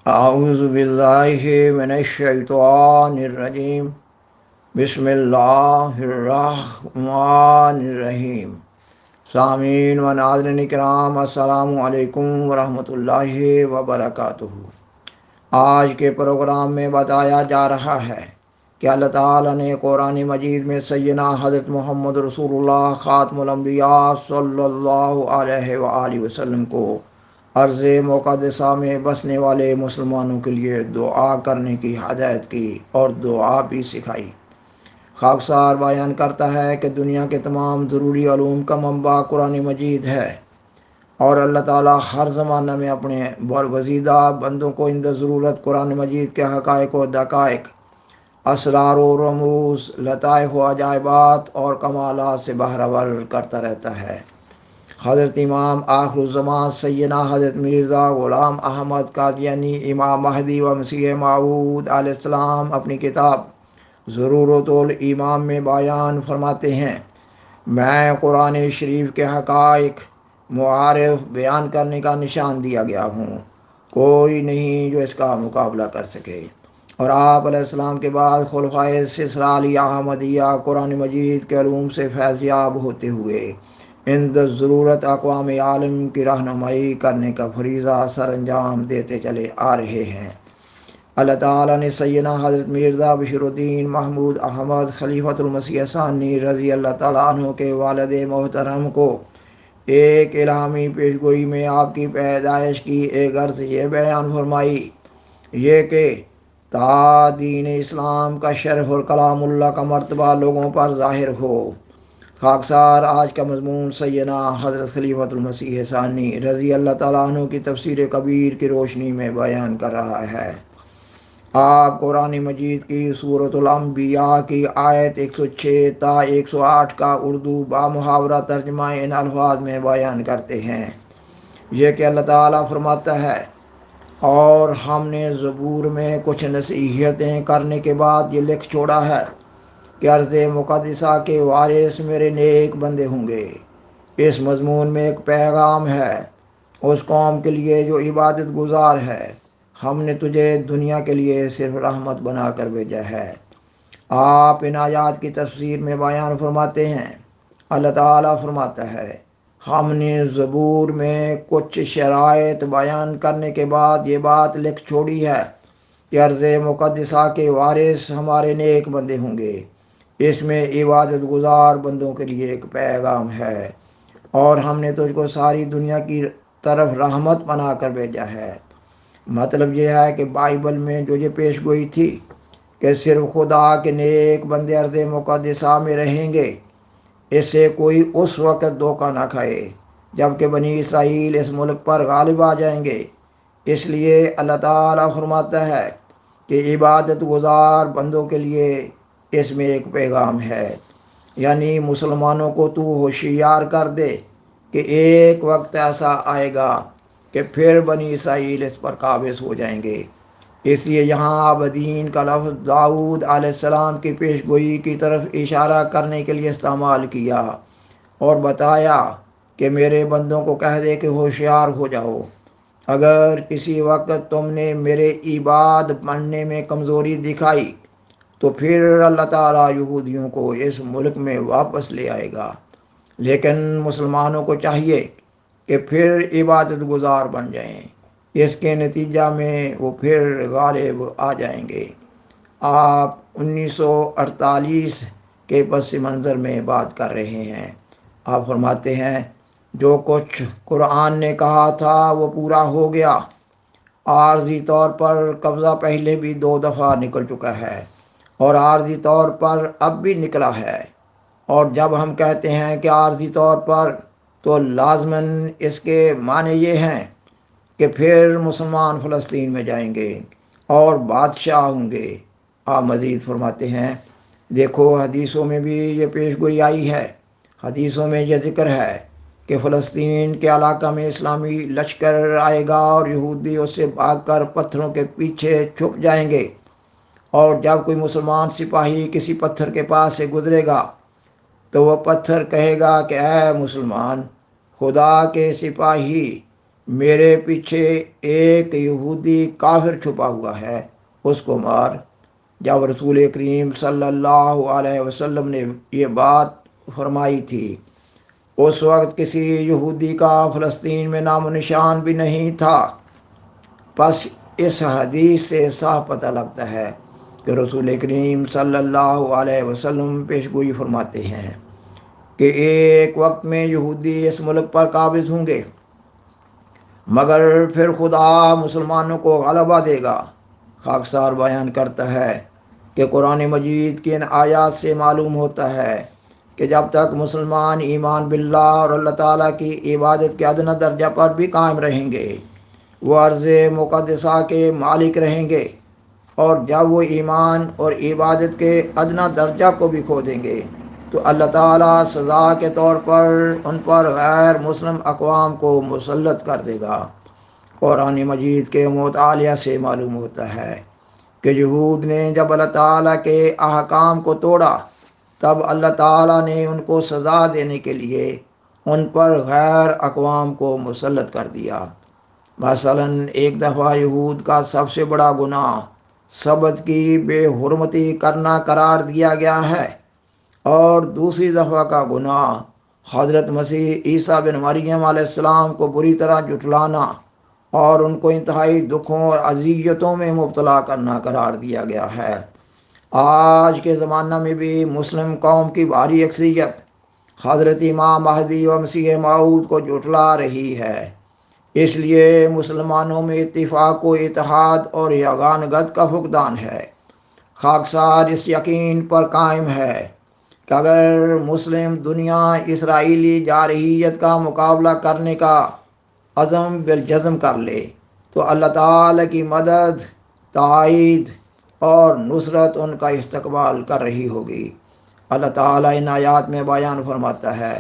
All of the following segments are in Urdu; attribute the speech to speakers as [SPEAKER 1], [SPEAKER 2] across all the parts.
[SPEAKER 1] اعوذ باللہ من الشیطان الرجیم بسم اللہ الرحمن الرحیم۔ سامعین و ناظرین کرام، السلام علیکم ورحمۃ اللہ وبرکاتہ۔ آج کے پروگرام میں بتایا جا رہا ہے کہ اللہ تعالیٰ نے قرآن مجید میں سیدنا حضرت محمد رسول اللہ خاتم الانبیاء صلی اللہ علیہ وآلہ وسلم کو ارض مقدسہ میں بسنے والے مسلمانوں کے لیے دعا کرنے کی ہدایت کی اور دعا بھی سکھائی۔ خاکسار بیان کرتا ہے کہ دنیا کے تمام ضروری علوم کا منبع قرآن مجید ہے، اور اللہ تعالیٰ ہر زمانہ میں اپنے برگزیدہ بندوں کو اندر ضرورت قرآن مجید کے حقائق و دقائق، اسرار و رموز، لطائف و عجائبات اور کمالات سے بہرور کرتا رہتا ہے۔ حضرت امام آخر الزمان سیدنا حضرت مرزا غلام احمد قادیانی امام مہدی و مسیح موعود علیہ السلام اپنی کتاب ضرورت الامام میں بیان فرماتے ہیں، میں قرآن شریف کے حقائق معارف بیان کرنے کا نشان دیا گیا ہوں، کوئی نہیں جو اس کا مقابلہ کر سکے۔ اور آپ علیہ السلام کے بعد خلفائے سلسلہ علیہ احمدیہ قرآن مجید کے علوم سے فیض یاب ہوتے ہوئے اند ضرورت اقوام عالم کی رہنمائی کرنے کا فریضہ سر انجام دیتے چلے آ رہے ہیں۔ اللہ تعالیٰ نے سیدنا حضرت مرزا بشیر الدین محمود احمد خلیفۃ المسیح ثانی رضی اللہ تعالیٰ عنہ کے والد محترم کو ایک الہامی پیشگوئی میں آپ کی پیدائش کی ایک غرض یہ بیان فرمائی، یہ کہ تا دین اسلام کا شرف اور کلام اللہ کا مرتبہ لوگوں پر ظاہر ہو۔ خاکسار آج کا مضمون سیدنا حضرت خلیفۃ المسیح ثانی رضی اللہ تعالیٰ عنہ کی تفسیر کبیر کی روشنی میں بیان کر رہا ہے۔ آپ قرآن مجید کی سورۃ الانبیاء کی آیت 106 تا 108 کا اردو بامحاورہ ترجمہ ان الفاظ میں بیان کرتے ہیں، یہ کہ اللہ تعالیٰ فرماتا ہے، اور ہم نے زبور میں کچھ نصیحتیں کرنے کے بعد یہ لکھ چھوڑا ہے کہ ارض مقدسہ کے وارث میرے نیک بندے ہوں گے۔ اس مضمون میں ایک پیغام ہے اس قوم کے لیے جو عبادت گزار ہے۔ ہم نے تجھے دنیا کے لیے صرف رحمت بنا کر بھیجا ہے۔ آپ ان آیات کی تفسیر میں بیان فرماتے ہیں، اللہ تعالیٰ فرماتا ہے، ہم نے زبور میں کچھ شرائط بیان کرنے کے بعد یہ بات لکھ چھوڑی ہے کہ ارض مقدسہ کے وارث ہمارے نیک بندے ہوں گے۔ اس میں عبادت گزار بندوں کے لیے ایک پیغام ہے، اور ہم نے تجھ کو ساری دنیا کی طرف رحمت بنا کر بھیجا ہے۔ مطلب یہ ہے کہ بائبل میں جو یہ پیش گوئی تھی کہ صرف خدا کے نیک بندے ارض مقدسہ میں رہیں گے، اس سے کوئی اس وقت دھوکہ نہ کھائے جب کہ بنی اسرائیل اس ملک پر غالب آ جائیں گے۔ اس لیے اللہ تعالیٰ فرماتا ہے کہ عبادت گزار بندوں کے لیے اس میں ایک پیغام ہے، یعنی مسلمانوں کو تو ہوشیار کر دے کہ ایک وقت ایسا آئے گا کہ پھر بنی اسرائیل اس پر قابض ہو جائیں گے۔ اس لیے یہاں عابدین کا لفظ داؤد علیہ السلام کی پیش گوئی کی طرف اشارہ کرنے کے لیے استعمال کیا اور بتایا کہ میرے بندوں کو کہہ دے کہ ہوشیار ہو جاؤ، اگر کسی وقت تم نے میرے عباد بننے میں کمزوری دکھائی تو پھر اللہ تعالیٰ یہودیوں کو اس ملک میں واپس لے آئے گا، لیکن مسلمانوں کو چاہیے کہ پھر عبادت گزار بن جائیں، اس کے نتیجہ میں وہ پھر غالب آ جائیں گے۔ آپ 1948 کے پس منظر میں بات کر رہے ہیں۔ آپ فرماتے ہیں، جو کچھ قرآن نے کہا تھا وہ پورا ہو گیا۔ عارضی طور پر قبضہ پہلے بھی 2 دفعہ نکل چکا ہے، اور عارضی طور پر اب بھی نکلا ہے۔ اور جب ہم کہتے ہیں کہ عارضی طور پر، تو لازماً اس کے معنی یہ ہیں کہ پھر مسلمان فلسطین میں جائیں گے اور بادشاہ ہوں گے۔ آپ مزید فرماتے ہیں، دیکھو حدیثوں میں بھی یہ پیش گوئی آئی ہے، حدیثوں میں یہ ذکر ہے کہ فلسطین کے علاقہ میں اسلامی لشکر آئے گا اور یہودی اس سے بھاگ کر پتھروں کے پیچھے چھپ جائیں گے، اور جب کوئی مسلمان سپاہی کسی پتھر کے پاس سے گزرے گا تو وہ پتھر کہے گا کہ اے مسلمان، خدا کے سپاہی، میرے پیچھے ایک یہودی کافر چھپا ہوا ہے، اس کو مار۔ جب رسول کریم صلی اللہ علیہ وسلم نے یہ بات فرمائی تھی، اس وقت کسی یہودی کا فلسطین میں نام و نشان بھی نہیں تھا۔ پس اس حدیث سے صاف پتہ لگتا ہے کہ رسول کریم صلی اللہ علیہ وسلم پیشگوئی فرماتے ہیں کہ ایک وقت میں یہودی اس ملک پر قابض ہوں گے، مگر پھر خدا مسلمانوں کو غلبہ دے گا۔ خاکسار بیان کرتا ہے کہ قرآن مجید کی ان آیات سے معلوم ہوتا ہے کہ جب تک مسلمان ایمان باللہ اور اللہ تعالیٰ کی عبادت کے ادنی درجہ پر بھی قائم رہیں گے، وہ ارض مقدسہ کے مالک رہیں گے، اور جب وہ ایمان اور عبادت کے ادنی درجہ کو بھی کھو دیں گے تو اللہ تعالیٰ سزا کے طور پر ان پر غیر مسلم اقوام کو مسلط کر دے گا۔ قرآن مجید کے مطالعہ سے معلوم ہوتا ہے کہ یہود نے جب اللہ تعالیٰ کے احکام کو توڑا، تب اللہ تعالیٰ نے ان کو سزا دینے کے لیے ان پر غیر اقوام کو مسلط کر دیا۔ مثلا ایک دفعہ یہود کا سب سے بڑا گناہ سبت کی بے حرمتی کرنا قرار دیا گیا ہے، اور دوسری دفعہ کا گناہ حضرت مسیح عیسیٰ بن مریم علیہ السلام کو بری طرح جھٹلانا اور ان کو انتہائی دکھوں اور اذیتوں میں مبتلا کرنا قرار دیا گیا ہے۔ آج کے زمانہ میں بھی مسلم قوم کی بھاری اکثریت حضرت امام مہدی و مسیح موعود کو جھٹلا رہی ہے۔ اس لیے مسلمانوں میں اتفاق و اتحاد اور یگانگت کا فقدان ہے۔ خاکسار اس یقین پر قائم ہے کہ اگر مسلم دنیا اسرائیلی جارحیت کا مقابلہ کرنے کا عزم بالجزم کر لے تو اللہ تعالیٰ کی مدد، تائید اور نصرت ان کا استقبال کر رہی ہوگی۔ اللہ تعالیٰ ان آیات میں بیان فرماتا ہے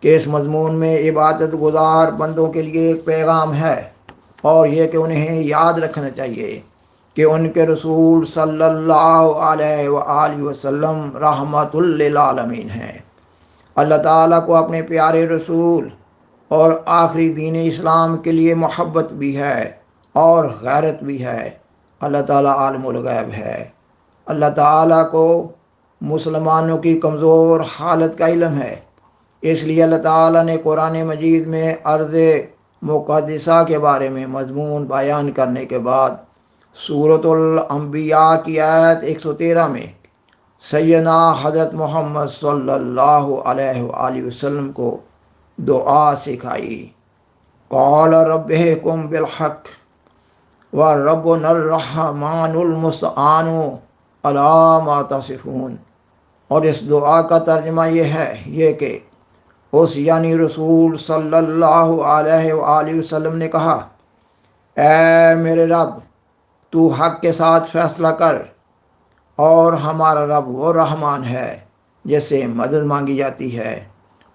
[SPEAKER 1] کہ اس مضمون میں عبادت گزار بندوں کے لیے ایک پیغام ہے، اور یہ کہ انہیں یاد رکھنا چاہیے کہ ان کے رسول صلی اللہ علیہ وآلہ وسلم رحمت للعالمین ہیں۔ اللہ تعالیٰ کو اپنے پیارے رسول اور آخری دین اسلام کے لیے محبت بھی ہے اور غیرت بھی ہے۔ اللہ تعالیٰ عالم الغیب ہے۔ اللہ تعالیٰ کو مسلمانوں کی کمزور حالت کا علم ہے، اس لیے اللہ تعالیٰ نے قرآن مجید میں ارض مقدسہ کے بارے میں مضمون بیان کرنے کے بعد سورۃ الانبیاء کی آیت 113 میں سیدنا حضرت محمد صلی اللہ علیہ وآلہ وسلم کو دعا سکھائی۔ قال ربکم بالحق وربنا الرحمن المستعان علی ما تصفون۔ اور اس دعا کا ترجمہ یہ کہ اس یعنی رسول صلی اللہ علیہ وآلہ وسلم نے کہا، اے میرے رب، تو حق کے ساتھ فیصلہ کر، اور ہمارا رب وہ رحمان ہے جس سے مدد مانگی جاتی ہے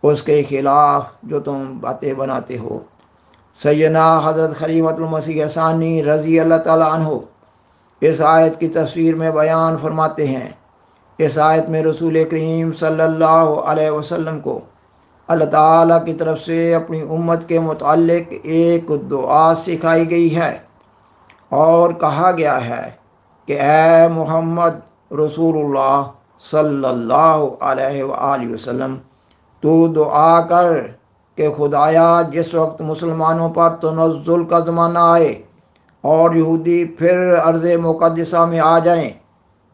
[SPEAKER 1] اس کے خلاف جو تم باتیں بناتے ہو۔ سیدنا حضرت خلیفۃ المسیح ثانی رضی اللہ تعالیٰ عنہ اس آیت کی تفسیر میں بیان فرماتے ہیں، اس آیت میں رسول کریم صلی اللہ علیہ وسلم کو اللہ تعالیٰ کی طرف سے اپنی امت کے متعلق ایک دعا سکھائی گئی ہے، اور کہا گیا ہے کہ اے محمد رسول اللہ صلی اللہ علیہ وآلہ وسلم، تو دعا کر کہ خدایا جس وقت مسلمانوں پر تنزل کا زمانہ آئے اور یہودی پھر ارض مقدسہ میں آ جائیں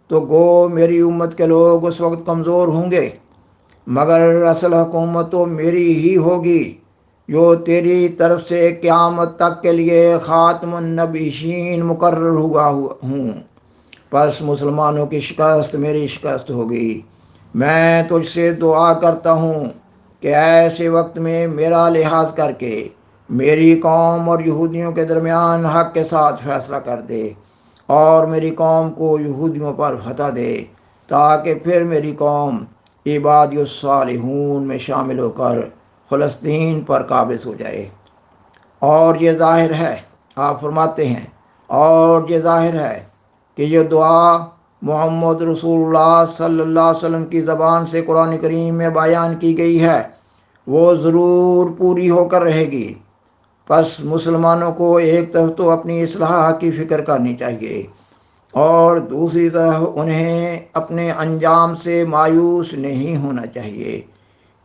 [SPEAKER 1] تو گو میری امت کے لوگ اس وقت کمزور ہوں گے، مگر اصل حکومت تو میری ہی ہوگی جو تیری طرف سے قیامت تک کے لیے خاتم النبیین مقرر ہوا ہوں۔ پس مسلمانوں کی شکست میری شکست ہوگی۔ میں تجھ سے دعا کرتا ہوں کہ ایسے وقت میں میرا لحاظ کر کے میری قوم اور یہودیوں کے درمیان حق کے ساتھ فیصلہ کر دے، اور میری قوم کو یہودیوں پر فتح دے، تاکہ پھر میری قوم عباد الصالحون میں شامل ہو کر فلسطین پر قابض ہو جائے۔ اور یہ ظاہر ہے، آپ فرماتے ہیں، اور یہ ظاہر ہے کہ یہ دعا محمد رسول اللہ صلی اللہ علیہ وسلم کی زبان سے قرآن کریم میں بیان کی گئی ہے، وہ ضرور پوری ہو کر رہے گی۔ پس مسلمانوں کو ایک طرف تو اپنی اصلاح کی فکر کرنی چاہیے اور دوسری طرف انہیں اپنے انجام سے مایوس نہیں ہونا چاہیے،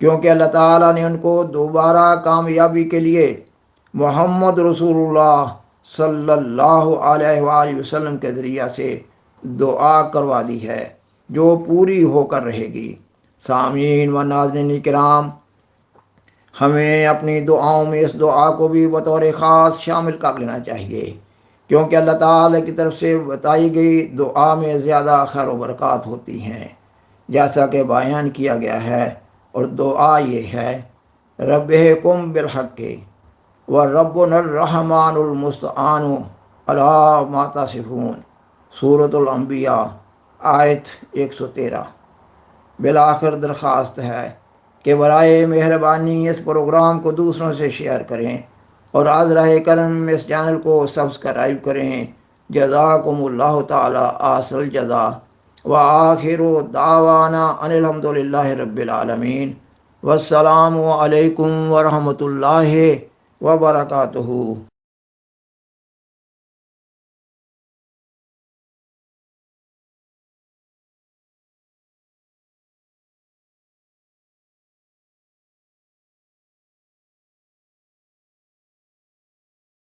[SPEAKER 1] کیونکہ اللہ تعالیٰ نے ان کو دوبارہ کامیابی کے لیے محمد رسول اللہ صلی اللہ علیہ وآلہ وسلم کے ذریعہ سے دعا کروا دی ہے جو پوری ہو کر رہے گی۔ سامعین و ناظرین کرام، ہمیں اپنی دعاؤں میں اس دعا کو بھی بطور خاص شامل کر لینا چاہیے، کیونکہ اللہ تعالیٰ کی طرف سے بتائی گئی دعا میں زیادہ خیر و برکات ہوتی ہیں، جیسا کہ بیان کیا گیا ہے۔ اور دعا یہ ہے، ربکم بالحق وربنا الرحمن المستعان علی ما تصفون، سورۃ الانبیاء آیت 113۔ بالآخر درخواست ہے کہ برائے مہربانی اس پروگرام کو دوسروں سے شیئر کریں اور عذرہ کرم اس چینل کو سبسکرائب کریں۔ جزاکم اللہ تعالی احسن الجزا، وآخر دعوانا ان الحمد للہ رب العالمین، والسلام علیکم ورحمۃ اللہ وبرکاتہ۔